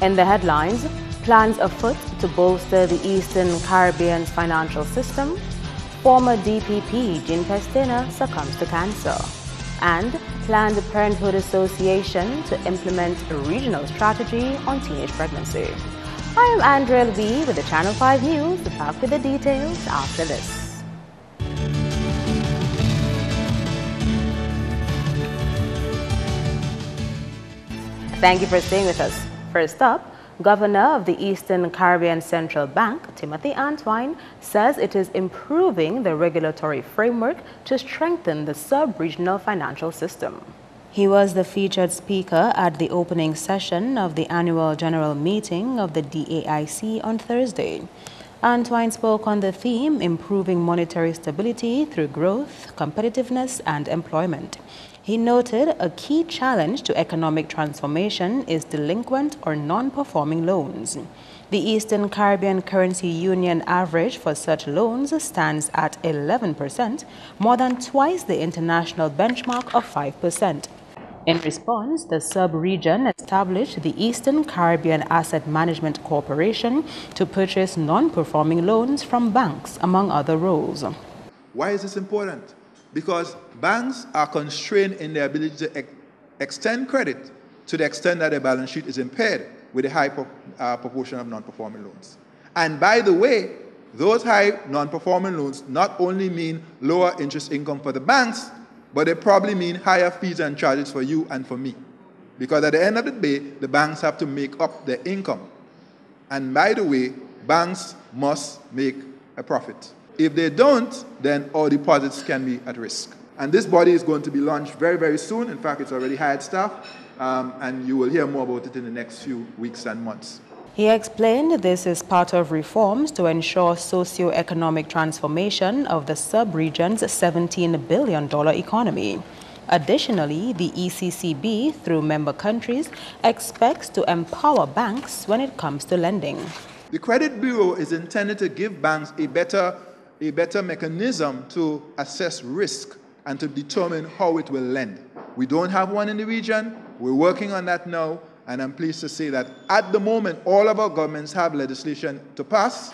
In the headlines, plans afoot to bolster the Eastern Caribbean's financial system. Former DPP Jean Pena succumbs to cancer. And Planned Parenthood Association to implement a regional strategy on teenage pregnancy. I am Andrea Lee with the Channel 5 News. Back with the details after this. Thank you for staying with us. First up, Governor of the Eastern Caribbean Central Bank, Timothy Antwine, says it is improving the regulatory framework to strengthen the sub-regional financial system. He was the featured speaker at the opening session of the annual general meeting of the DAIC on Thursday. Antwine spoke on the theme improving monetary stability through growth, competitiveness, and employment. He noted a key challenge to economic transformation is delinquent or non-performing loans. The Eastern Caribbean Currency Union average for such loans stands at 11%, more than twice the international benchmark of 5%. In response, the sub-region established the Eastern Caribbean Asset Management Corporation to purchase non-performing loans from banks, among other roles. Why is this important? Because banks are constrained in their ability to extend credit to the extent that their balance sheet is impaired with a high proportion of non-performing loans. And by the way, those high non-performing loans not only mean lower interest income for the banks, but they probably mean higher fees and charges for you and for me. Because at the end of the day, the banks have to make up their income. And by the way, banks must make a profit. If they don't, then all deposits can be at risk. And this body is going to be launched very, very soon. In fact, it's already hired staff, and you will hear more about it in the next few weeks and months. He explained this is part of reforms to ensure socio-economic transformation of the sub-region's $17 billion economy. Additionally, the ECCB, through member countries, expects to empower banks when it comes to lending. The Credit Bureau is intended to give banks a better mechanism to assess risk and to determine how it will lend. We don't have one in the region. We're working on that now, and I'm pleased to say that at the moment, all of our governments have legislation to pass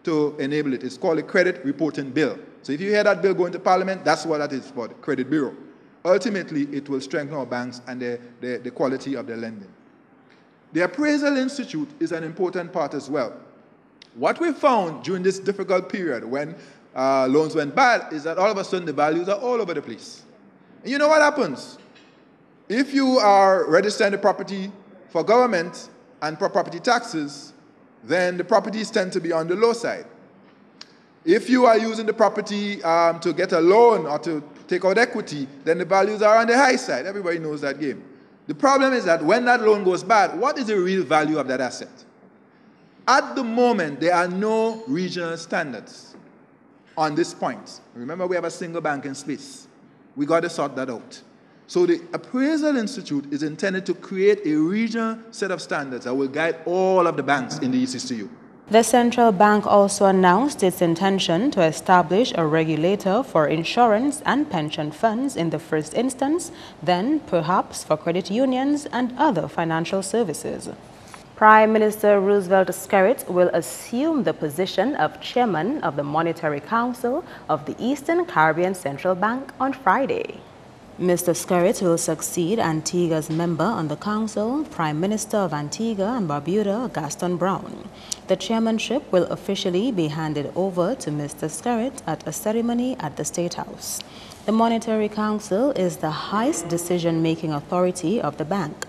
to enable it. It's called a Credit Reporting Bill. So if you hear that bill going to Parliament, that's what that is for, the Credit Bureau. Ultimately, it will strengthen our banks and the quality of their lending. The Appraisal Institute is an important part as well. What we found during this difficult period when loans went bad is that all of a sudden the values are all over the place. And you know what happens? If you are registering the property for government and for property taxes, then the properties tend to be on the low side. If you are using the property to get a loan or to take out equity, then the values are on the high side. Everybody knows that game. The problem is that when that loan goes bad, what is the real value of that asset? At the moment, there are no regional standards on this point. Remember, we have a single banking space. We got to sort that out. So the Appraisal Institute is intended to create a regional set of standards that will guide all of the banks in the ECCU. The central bank also announced its intention to establish a regulator for insurance and pension funds in the first instance, then perhaps for credit unions and other financial services. Prime Minister Roosevelt Skerrit will assume the position of chairman of the Monetary Council of the Eastern Caribbean Central Bank on Friday. Mr. Skerrit will succeed Antigua's member on the council, Prime Minister of Antigua and Barbuda, Gaston Brown. The chairmanship will officially be handed over to Mr. Skerrit at a ceremony at the State House. The Monetary Council is the highest decision-making authority of the bank.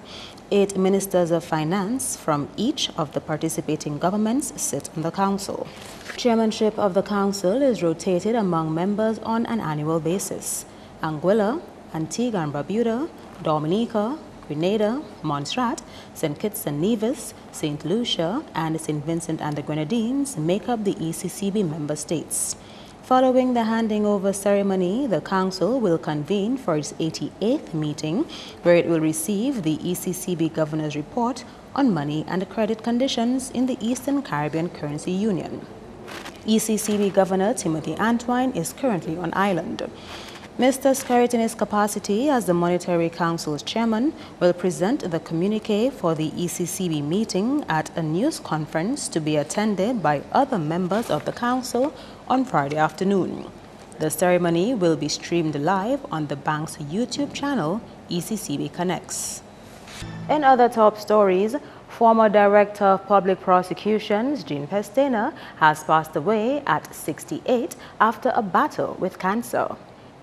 8 ministers of finance from each of the participating governments sit on the council. Chairmanship of the council is rotated among members on an annual basis. Anguilla, Antigua and Barbuda, Dominica, Grenada, Montserrat, St. Kitts and Nevis, St. Lucia, and St. Vincent and the Grenadines make up the ECCB member states. Following the handing over ceremony, the Council will convene for its 88th meeting, where it will receive the ECCB Governor's Report on money and credit conditions in the Eastern Caribbean Currency Union. ECCB Governor Timothy Antwine is currently on island. Mr. Skerrit, in his capacity as the Monetary Council's chairman, will present the communique for the ECCB meeting at a news conference to be attended by other members of the council on Friday afternoon. The ceremony will be streamed live on the bank's YouTube channel, ECCB Connects. In other top stories, former Director of Public Prosecutions, Pena, has passed away at 68 after a battle with cancer.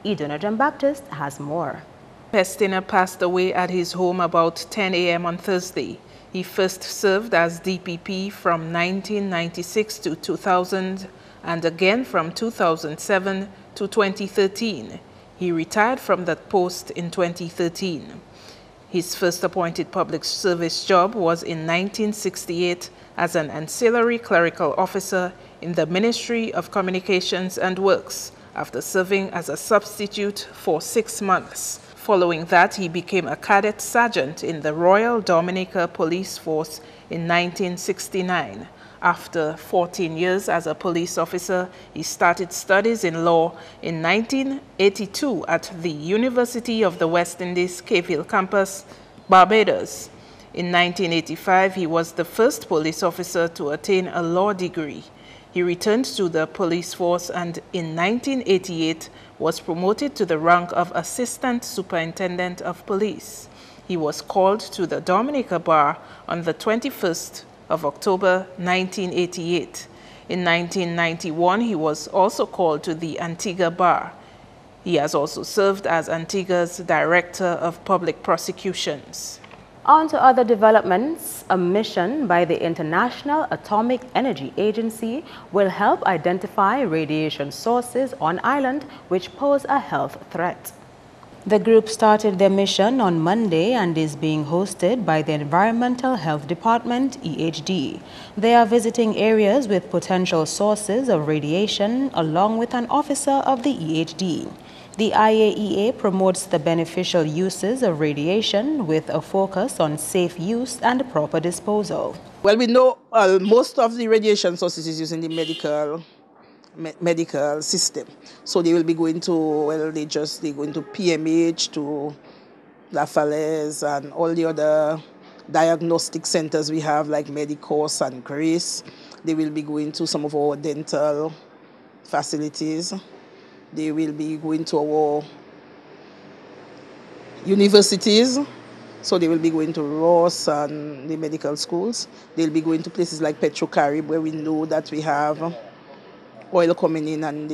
Iduna Baptist has more. Pena passed away at his home about 10 a.m. on Thursday. He first served as DPP from 1996 to 2000 and again from 2007 to 2013. He retired from that post in 2013. His first appointed public service job was in 1968 as an ancillary clerical officer in the Ministry of Communications and Works, after serving as a substitute for 6 months. Following that, he became a cadet sergeant in the Royal Dominica Police Force in 1969. After 14 years as a police officer, he started studies in law in 1982 at the University of the West Indies, Cape Hill campus, Barbados. In 1985, he was the first police officer to attain a law degree. He returned to the police force and in 1988 was promoted to the rank of Assistant Superintendent of Police. He was called to the Dominica Bar on the 21st of October 1988. In 1991, he was also called to the Antigua Bar. He has also served as Antigua's Director of Public Prosecutions. On to other developments. A mission by the International Atomic Energy Agency will help identify radiation sources on island which pose a health threat. The group started their mission on Monday and is being hosted by the Environmental Health Department, EHD. They are visiting areas with potential sources of radiation along with an officer of the EHD. The IAEA promotes the beneficial uses of radiation with a focus on safe use and proper disposal. Well, we know most of the radiation sources is used in the medical system. So they will be going to, well, they go into PMH, to La Falaise, and all the other diagnostic centers we have like Medicos and Grace. They will be going to some of our dental facilities. They will be going to our universities. So they will be going to Ross and the medical schools. They'll be going to places like Petrocarib, where we know that we have oil coming in, and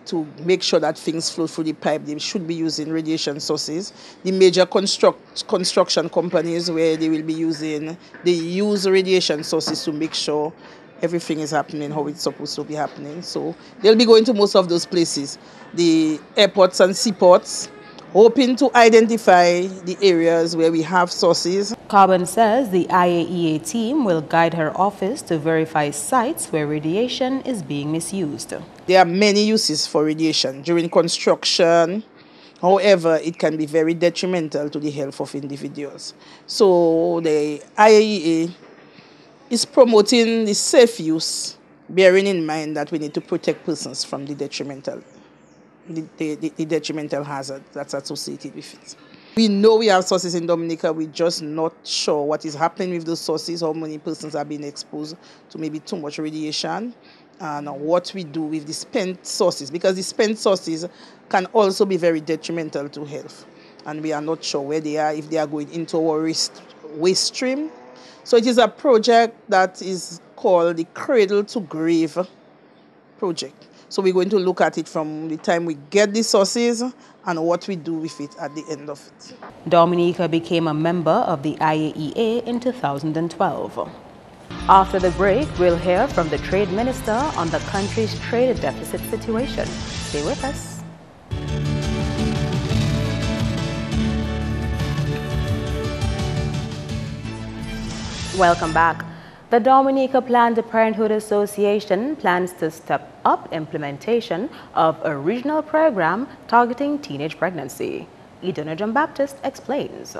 to make sure that things flow through the pipe, they should be using radiation sources. The major construction companies, where they use radiation sources to make sure everything is happening how it's supposed to be happening. So they'll be going to most of those places. The airports and seaports, hoping to identify the areas where we have sources. Carbon says the IAEA team will guide her office to verify sites where radiation is being misused. There are many uses for radiation during construction. However, it can be very detrimental to the health of individuals. So the IAEA is promoting the safe use, bearing in mind that we need to protect persons from the detrimental hazard that's associated with it. We know we have sources in Dominica, we're just not sure what is happening with those sources, how many persons are being exposed to maybe too much radiation, and what we do with the spent sources, because the spent sources can also be very detrimental to health. And we are not sure where they are, if they are going into our waste stream. So it is a project that is called the Cradle to Grave project. So we're going to look at it from the time we get the sources and what we do with it at the end of it. Dominica became a member of the IAEA in 2012. After the break, we'll hear from the Trade Minister on the country's trade deficit situation. Stay with us. Welcome back. The Dominica Planned Parenthood Association plans to step up implementation of a regional program targeting teenage pregnancy. Iduna Baptist explains.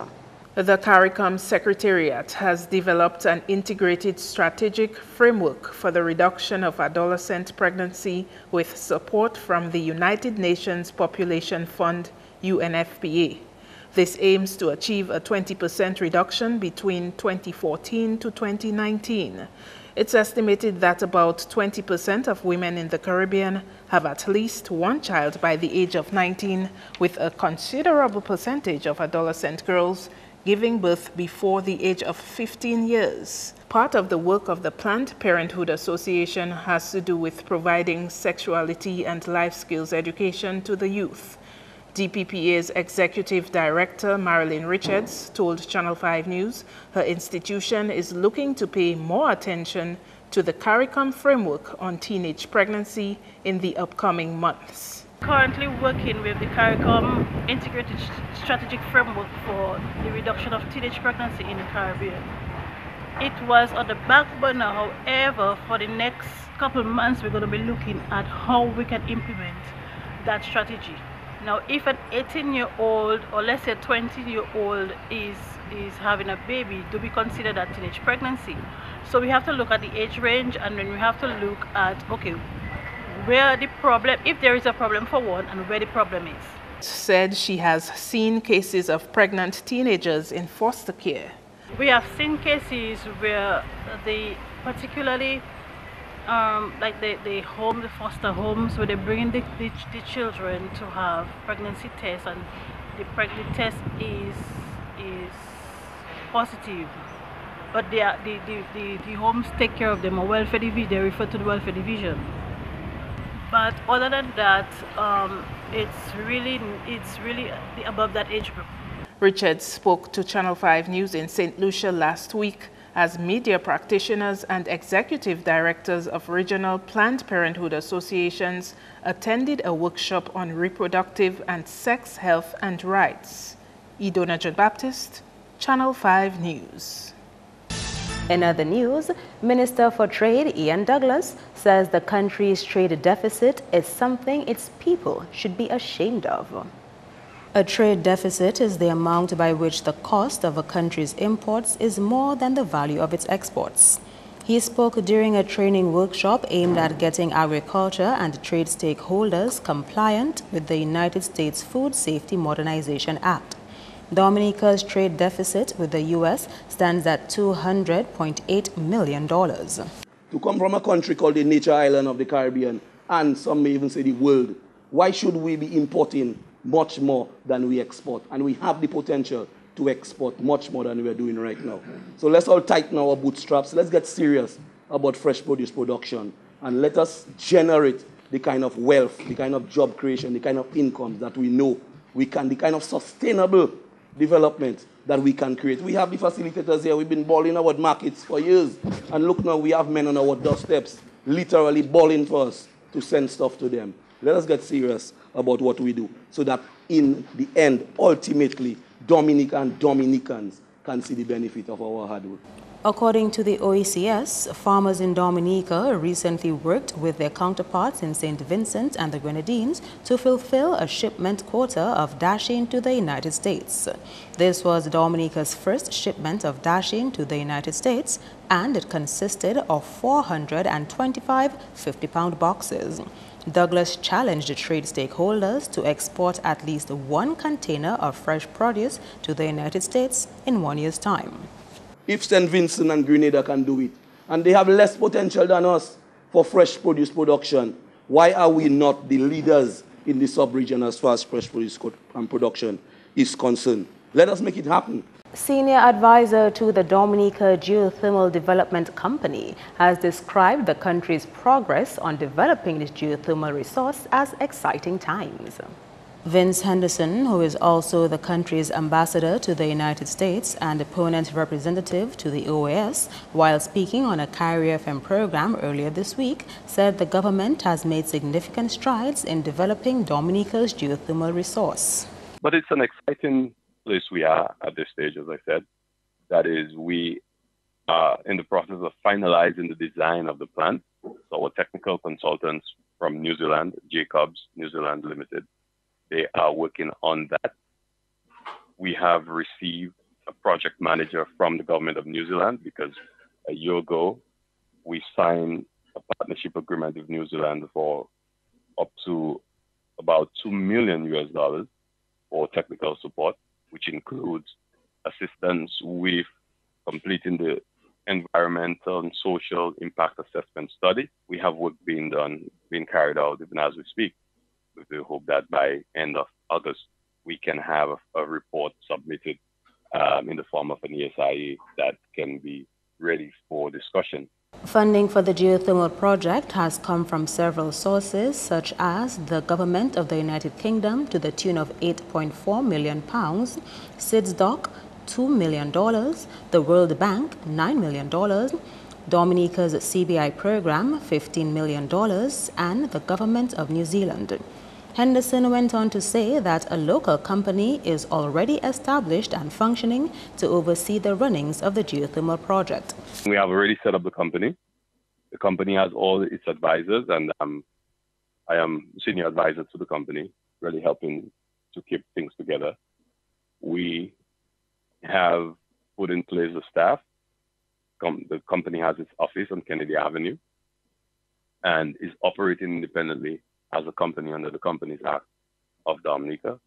The CARICOM Secretariat has developed an integrated strategic framework for the reduction of adolescent pregnancy with support from the United Nations Population Fund, UNFPA. This aims to achieve a 20% reduction between 2014 to 2019. It's estimated that about 20% of women in the Caribbean have at least one child by the age of 19, with a considerable percentage of adolescent girls giving birth before the age of 15 years. Part of the work of the Planned Parenthood Association has to do with providing sexuality and life skills education to the youth. DPPA's Executive Director, Marilyn Richards, told Channel 5 News her institution is looking to pay more attention to the CARICOM framework on teenage pregnancy in the upcoming months. Currently working with the CARICOM Integrated Strategic Framework for the reduction of teenage pregnancy in the Caribbean. It was on the back burner, however, for the next couple of months we're going to be looking at how we can implement that strategy. Now, if an 18-year-old or let's say a 20-year-old is having a baby, do we consider that teenage pregnancy? So we have to look at the age range, and then we have to look at, okay, where the problem, if there is a problem for one, and where the problem is. Said she has seen cases of pregnant teenagers in foster care. We have seen cases where particularly like the foster homes, where they bring in the children to have pregnancy tests, and the pregnancy test is positive, but the homes take care of them, or welfare division, they refer to the welfare division. But other than that, it's really above that age group. Richards spoke to Channel 5 News in St. Lucia last week as media practitioners and executive directors of regional Planned Parenthood associations attended a workshop on reproductive and sex health and rights. Idona John Baptist, Channel 5 News. In other news, Minister for Trade Ian Douglas says the country's trade deficit is something its people should be ashamed of. A trade deficit is the amount by which the cost of a country's imports is more than the value of its exports. He spoke during a training workshop aimed at getting agriculture and trade stakeholders compliant with the United States Food Safety Modernization Act. Dominica's trade deficit with the U.S. stands at $200.8 million. To come from a country called the Nature Island of the Caribbean, and some may even say the world, why should we be importing much more than we export? And we have the potential to export much more than we are doing right now. So let's all tighten our bootstraps. Let's get serious about fresh produce production, and let us generate the kind of wealth, the kind of job creation, the kind of income that we know we can, the kind of sustainable development that we can create. We have the facilitators here. We've been balling our markets for years. And look now, we have men on our doorsteps literally balling for us to send stuff to them. Let us get serious about what we do, so that in the end, ultimately, Dominicans can see the benefit of our hard work. According to the OECS, farmers in Dominica recently worked with their counterparts in St. Vincent and the Grenadines to fulfill a shipment quota of dasheen to the United States. This was Dominica's first shipment of dasheen to the United States, and it consisted of 425 50-pound boxes. Douglas challenged trade stakeholders to export at least one container of fresh produce to the United States in 1 year's time. If St. Vincent and Grenada can do it, and they have less potential than us for fresh produce production, why are we not the leaders in the sub-region as far as fresh produce production is concerned? Let us make it happen. Senior advisor to the Dominica Geothermal Development Company has described the country's progress on developing this geothermal resource as exciting times. Vince Henderson, who is also the country's ambassador to the United States and opponent representative to the OAS, while speaking on a Carrier FM program earlier this week, said the government has made significant strides in developing Dominica's geothermal resource. But it's an exciting place we are at this stage, as I said. That is, we are in the process of finalizing the design of the plant. So our technical consultants from New Zealand, Jacobs New Zealand Limited, they are working on that. We have received a project manager from the government of New Zealand, because a year ago we signed a partnership agreement with New Zealand for up to about $2 million for technical support, which includes assistance with completing the environmental and social impact assessment study. We have work being carried out even as we speak. We hope that by end of August, we can have a report submitted in the form of an ESIA that can be ready for discussion. Funding for the geothermal project has come from several sources, such as the Government of the United Kingdom to the tune of £8.4 million, SIDSDOC $2 million, the World Bank $9 million, Dominica's CBI program $15 million, and the Government of New Zealand. Henderson went on to say that a local company is already established and functioning to oversee the runnings of the geothermal project. We have already set up the company. The company has all its advisors, and I am senior advisor to the company, really helping to keep things together. We have put in place the staff. The company has its office on Kennedy Avenue and is operating independently as a company under the Companies Act of Dominica.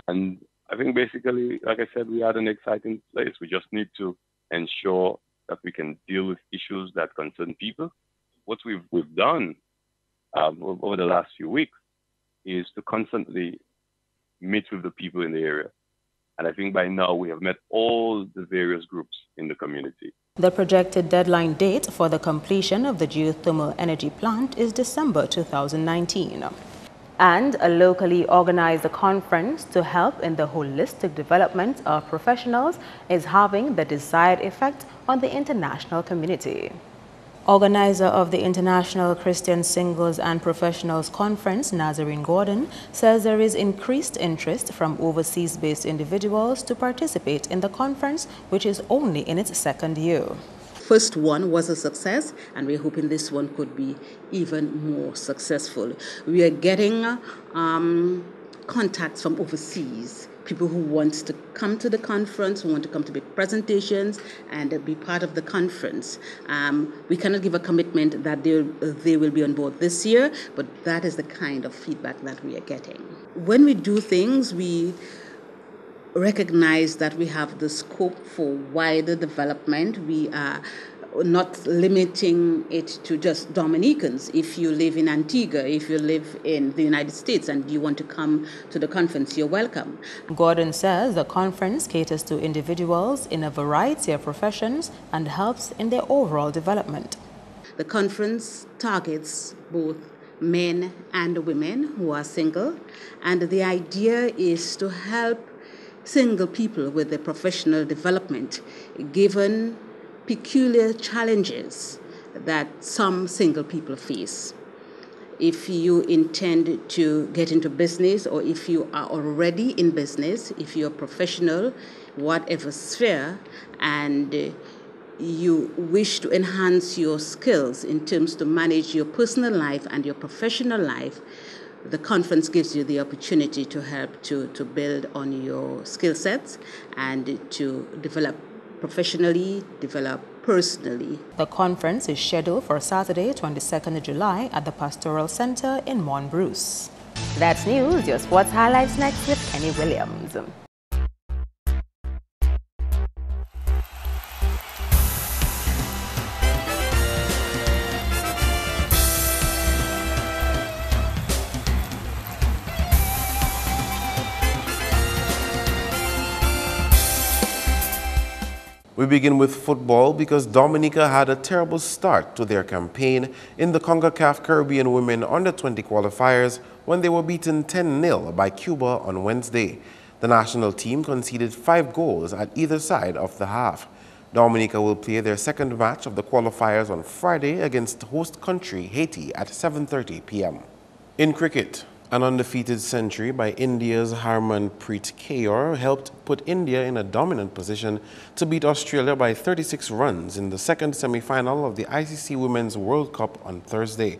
And I think basically, like I said, we are in an exciting place. We just need to ensure that we can deal with issues that concern people. What we've done over the last few weeks is to constantly meet with the people in the area. And I think by now we have met all the various groups in the community. The projected deadline date for the completion of the geothermal energy plant is December 2019. And a locally organized conference to help in the holistic development of professionals is having the desired effect on the international community. Organizer of the International Christian Singles and Professionals Conference, Nazarene Gordon, says there is increased interest from overseas-based individuals to participate in the conference, which is only in its second year. First one was a success, and we're hoping this one could be even more successful. We are getting contacts from overseas, people who want to come to the conference, who want to come to make presentations and be part of the conference. We cannot give a commitment that they will be on board this year, but that is the kind of feedback that we are getting. When we do things, we recognize that we have the scope for wider development. We are not limiting it to just Dominicans. If you live in Antigua, if you live in the United States and you want to come to the conference, you're welcome. Gordon says the conference caters to individuals in a variety of professions and helps in their overall development. The conference targets both men and women who are single, and the idea is to help single people with their professional development, given peculiar challenges that some single people face. If you intend to get into business, or if you are already in business, if you're a professional, whatever sphere, and you wish to enhance your skills in terms to manage your personal life and your professional life, the conference gives you the opportunity to help to build on your skill sets and to develop professionally, develop personally. The conference is scheduled for Saturday, 22nd July at the Pastoral Center in Mont Bruce. That's news. Your sports highlights next with Kenny Williams. We begin with football because Dominica had a terrible start to their campaign in the CONCACAF Caribbean Women Under-20 qualifiers when they were beaten 10-0 by Cuba on Wednesday. The national team conceded 5 goals at either side of the half. Dominica will play their second match of the qualifiers on Friday against host country Haiti at 7:30 p.m. In cricket, an undefeated century by India's Harmanpreet Kaur helped put India in a dominant position to beat Australia by 36 runs in the second semi-final of the ICC Women's World Cup on Thursday.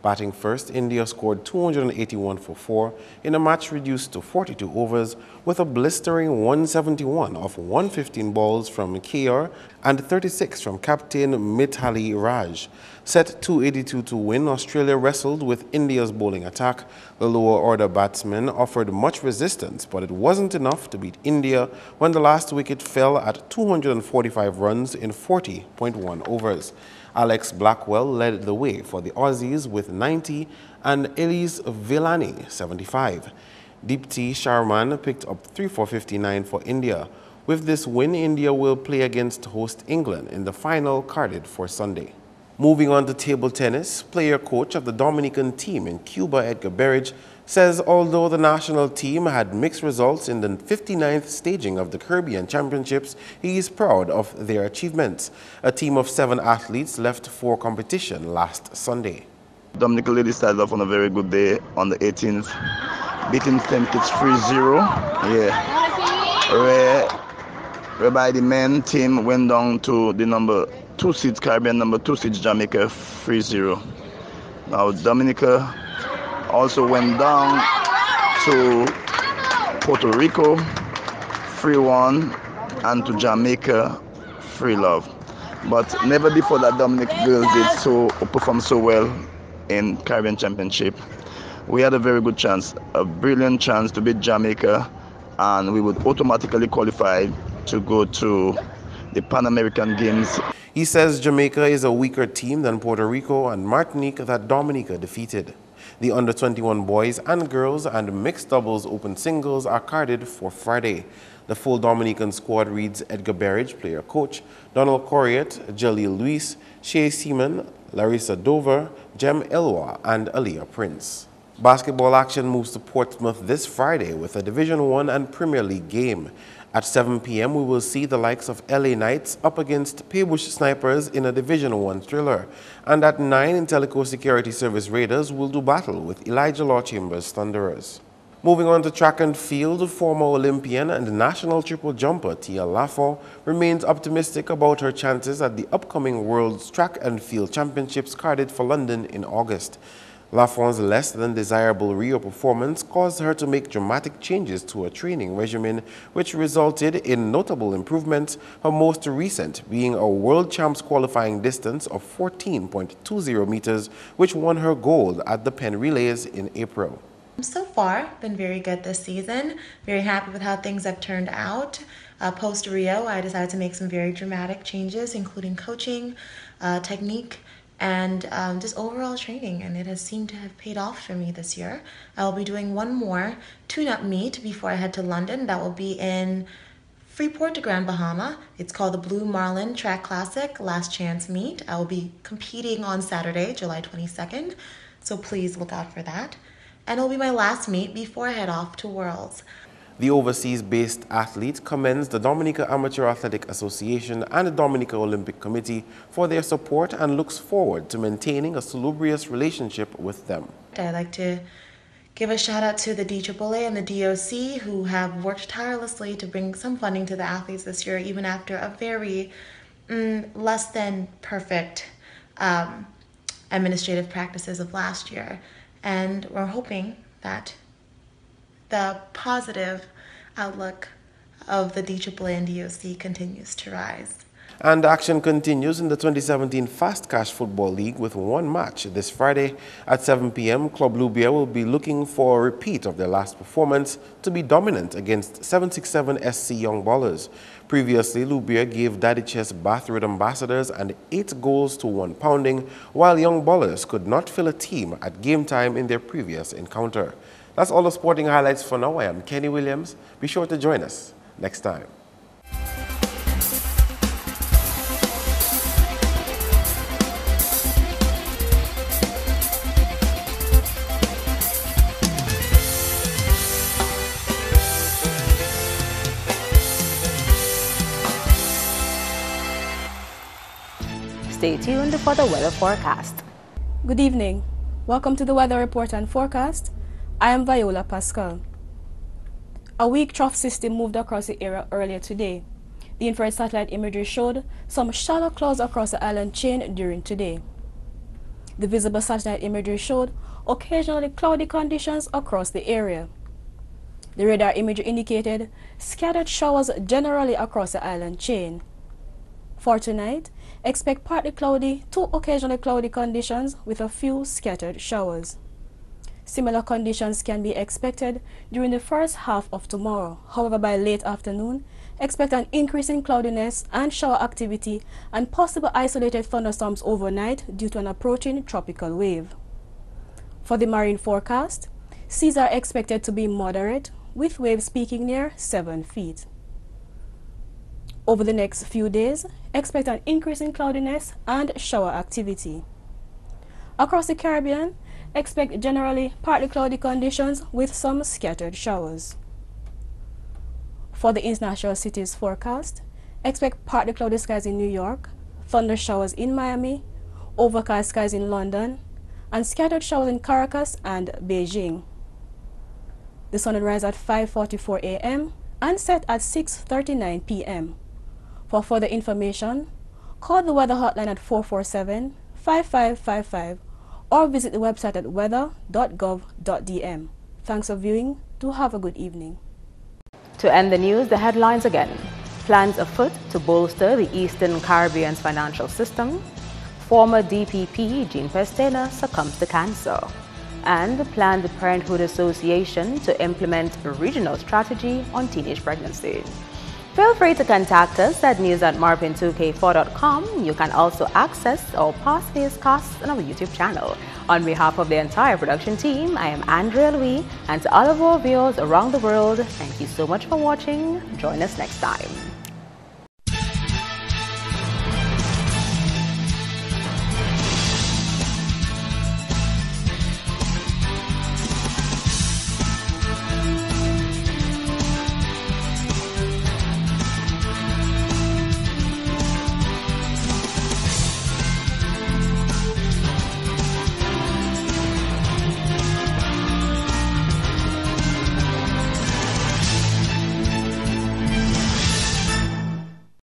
Batting first, India scored 281 for 4 in a match reduced to 42 overs with a blistering 171 off 115 balls from KR and 36 from captain Mithali Raj. Set 282 to win, Australia wrestled with India's bowling attack. The lower order batsmen offered much resistance, but it wasn't enough to beat India when the last wicket fell at 245 runs in 40.1 overs. Alex Blackwell led the way for the Aussies with 90 and Elise Villani 75. Deepti Sharman picked up 3 for 59 for India. With this win, India will play against host England in the final carded for Sunday. Moving on to table tennis, player-coach of the Dominican team in Cuba, Edgar Berridge, says although the national team had mixed results in the 59th staging of the Caribbean Championships, he is proud of their achievements. A team of 7 athletes left for competition last Sunday. Dominican ladies started off on a very good day on the 18th, beating St. Kitts 3-0. Whereby the men team went down to the number 2 seeds Caribbean, number 2 seeds Jamaica 3-0. Now Dominica also went down to Puerto Rico 3-1 and to Jamaica 3-love. But never before that Dominic girls did perform so well in Caribbean Championship. We had a very good chance, a brilliant chance to beat Jamaica, and we would automatically qualify to go to the Pan American Games. He says Jamaica is a weaker team than Puerto Rico and Martinique that Dominica defeated. The under-21 boys and girls and mixed doubles open singles are carded for Friday. The full Dominican squad reads Edgar Berridge, player-coach, Donald Corriette, Jalil Luis, Shea Seaman, Larissa Dover, Jem Elwa, and Aaliyah Prince. Basketball action moves to Portsmouth this Friday with a Division I and Premier League game. At 7 p.m., we will see the likes of LA Knights up against Paybush Snipers in a Division I thriller. And at 9, Intellico Security Service Raiders will do battle with Elijah Law Chambers Thunderers. Moving on to track and field, former Olympian and national triple jumper Tia Lafont remains optimistic about her chances at the upcoming World's Track and Field Championships carded for London in August. Lafont's less than desirable Rio performance caused her to make dramatic changes to her training regimen, which resulted in notable improvements, her most recent being a World Champs qualifying distance of 14.20 meters, which won her gold at the Penn Relays in April. So far, been very good this season. Very happy with how things have turned out. Post Rio, I decided to make some very dramatic changes, including coaching, technique, and just overall training, and it has seemed to have paid off for me this year. I will be doing one more tune-up meet before I head to London. That will be in Freeport de Grand Bahama. It's called the Blue Marlin Track Classic Last Chance Meet. I will be competing on Saturday, July 22nd, so please look out for that. And it will be my last meet before I head off to Worlds. The overseas-based athlete commends the Dominica Amateur Athletic Association and the Dominica Olympic Committee for their support and looks forward to maintaining a salubrious relationship with them. I'd like to give a shout out to the DAAA and the DOC who have worked tirelessly to bring some funding to the athletes this year, even after a very less than perfect administrative practices of last year. And we're hoping that the positive outlook of the DAAA and DOC continues to rise. And action continues in the 2017 Fast Cash Football League with one match this Friday at 7 p.m. Club Lubia will be looking for a repeat of their last performance to be dominant against 767 SC Young Ballers. Previously, Lubia gave Daddy Chess Bathroad Ambassadors an 8 goals to 1 pounding, while Young Ballers could not fill a team at game time in their previous encounter. That's all the sporting highlights for now. I am Kenny Williams. Be sure to join us next time. Stay tuned for the weather forecast. Good evening. Welcome to the weather report and forecast. I am Viola Pascal. A weak trough system moved across the area earlier today. The infrared satellite imagery showed some shallow clouds across the island chain during today. The visible satellite imagery showed occasionally cloudy conditions across the area. The radar imagery indicated scattered showers generally across the island chain. For tonight, expect partly cloudy to occasionally cloudy conditions with a few scattered showers. Similar conditions can be expected during the first half of tomorrow. However, by late afternoon, expect an increase in cloudiness and shower activity and possible isolated thunderstorms overnight due to an approaching tropical wave. For the marine forecast, seas are expected to be moderate, with waves peaking near 7 feet. Over the next few days, expect an increase in cloudiness and shower activity. Across the Caribbean, expect generally partly cloudy conditions with some scattered showers. For the international cities forecast, expect partly cloudy skies in New York, thunder showers in Miami, overcast skies in London, and scattered showers in Caracas and Beijing. The sun will rise at 5:44 a.m. and set at 6:39 p.m. For further information, call the weather hotline at 447-5555 or visit the website at weather.gov.dm. Thanks for viewing. Do have a good evening. To end the news, the headlines again. Plans afoot to bolster the Eastern Caribbean's financial system. Former DPP Jean Pena succumbs to cancer. And Planned Parenthood Association to implement a regional strategy on teenage pregnancy. Feel free to contact us at news@MarpinNews20thJuly2k17. You can also access our past newscasts on our YouTube channel. On behalf of the entire production team, I am Andrea Louis, and to all of our viewers around the world, thank you so much for watching. Join us next time.